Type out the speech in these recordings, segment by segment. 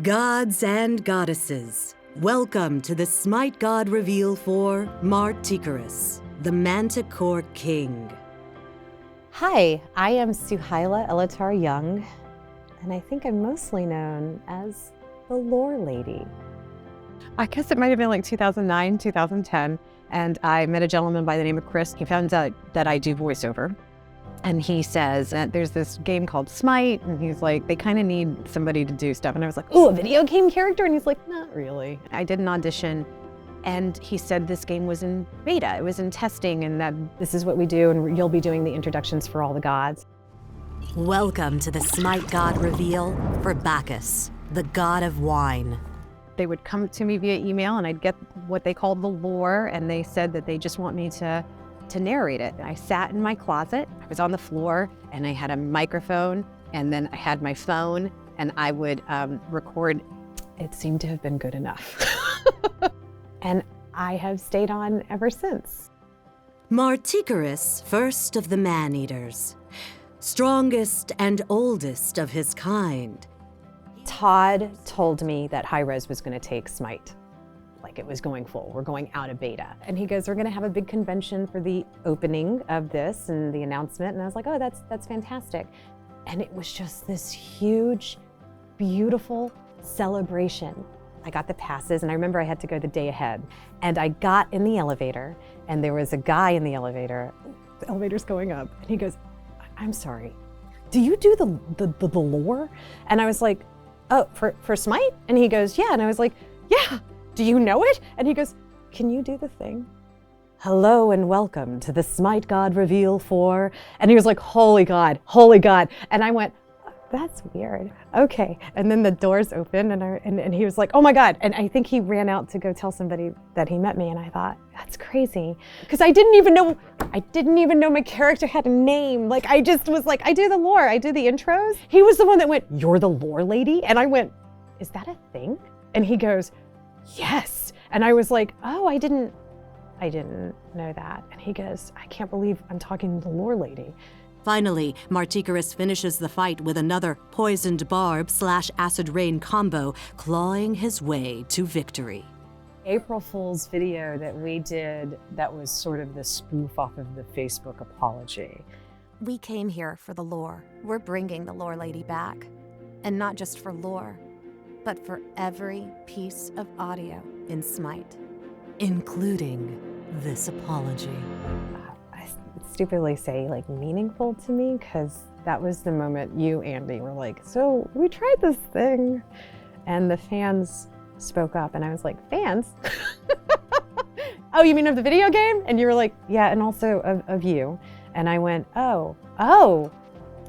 Gods and goddesses, welcome to the SMITE God reveal for Marticorus, the Manticore King. Hi, I am Suehyla El-Attar Young, and I think I'm mostly known as the Lore Lady. I guess it might have been like 2009, 2010, and I met a gentleman by the name of Chris. He found out that I do voiceover. And he says that there's this game called SMITE, and he's like, they kind of need somebody to do stuff. And I was like, oh, a video game character? And he's like, not really. I did an audition, and he said this game was in beta, it was in testing, and that this is what we do, and you'll be doing the introductions for all the gods. Welcome to the SMITE God reveal for Bacchus, the god of wine. They would come to me via email, and I'd get what they called the lore, and they said that they just want me to narrate it. I sat in my closet, I was on the floor, and I had a microphone, and then I had my phone, and I would record. It seemed to have been good enough. And I have stayed on ever since. Marticorus, first of the man-eaters, strongest and oldest of his kind. Todd told me that Hi-Rez was going to take SMITE. Like it was going full, we're going out of beta. And he goes, we're gonna have a big convention for the opening of this and the announcement. And I was like, oh, that's fantastic. And it was just this huge, beautiful celebration. I got the passes, and I remember I had to go the day ahead. And I got in the elevator, and there was a guy in the elevator. The elevator's going up, and he goes, I'm sorry, do you do the lore? And I was like, oh, for SMITE? And he goes, yeah. And I was like, yeah. Do you know it? And he goes, can you do the thing? Hello and welcome to the SMITE God reveal for, and he was like, holy God, holy God. And I went, that's weird. Okay. And then the doors opened, and he was like, oh my God. And I think he ran out to go tell somebody that he met me, and I thought, that's crazy. Because I didn't even know my character had a name. Like I just was like, I do the lore, I do the intros. He was the one that went, you're the lore lady? And I went, is that a thing? And he goes, yes. And I was like, oh, I didn't know that. And he goes, I can't believe I'm talking to the lore lady. Finally, Marticorus finishes the fight with another poisoned barb / acid rain combo, clawing his way to victory. April Fool's video that we did, that was sort of the spoof off of the Facebook apology. We came here for the lore. We're bringing the lore lady back. And not just for lore, but for every piece of audio in SMITE, including this apology. I stupidly say like meaningful to me, because that was the moment you, Andy, were like, so we tried this thing, and the fans spoke up, and I was like, fans? Oh, you mean of the video game? And you were like, yeah, and also of you. And I went, oh.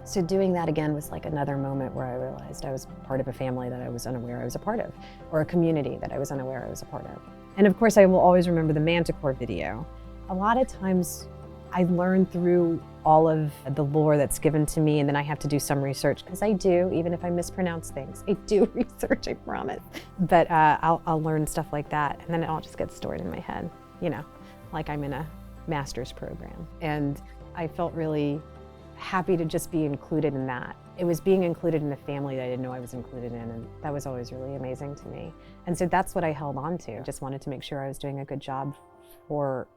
So doing that again was like another moment where I realized I was part of a family that I was unaware I was a part of, or a community that I was unaware I was a part of. And of course, I will always remember the Manticore video. A lot of times I learn through all of the lore that's given to me, and then I have to do some research, because I do, even if I mispronounce things. I do research, I promise. But I'll learn stuff like that, and then it all just gets stored in my head, you know, like I'm in a master's program. And I felt really happy to just be included in that. It was being included in a family that I didn't know I was included in, and that was always really amazing to me. And so that's what I held on to. Just wanted to make sure I was doing a good job for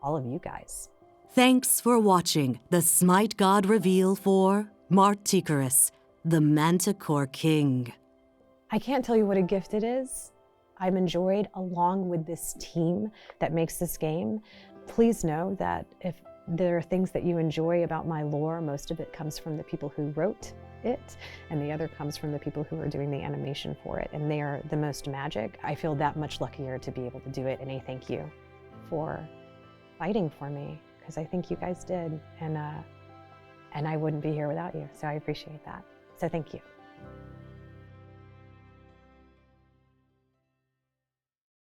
all of you guys. Thanks for watching the SMITE God reveal for Marticorus, the Manticore King. I can't tell you what a gift it is. I'm enjoyed along with this team that makes this game. Please know that if there are things that you enjoy about my lore, most of it comes from the people who wrote it, and the other comes from the people who are doing the animation for it, and they are the most magic. I feel that much luckier to be able to do it, and I thank you for fighting for me, because I think you guys did, and I wouldn't be here without you, so I appreciate that. So thank you.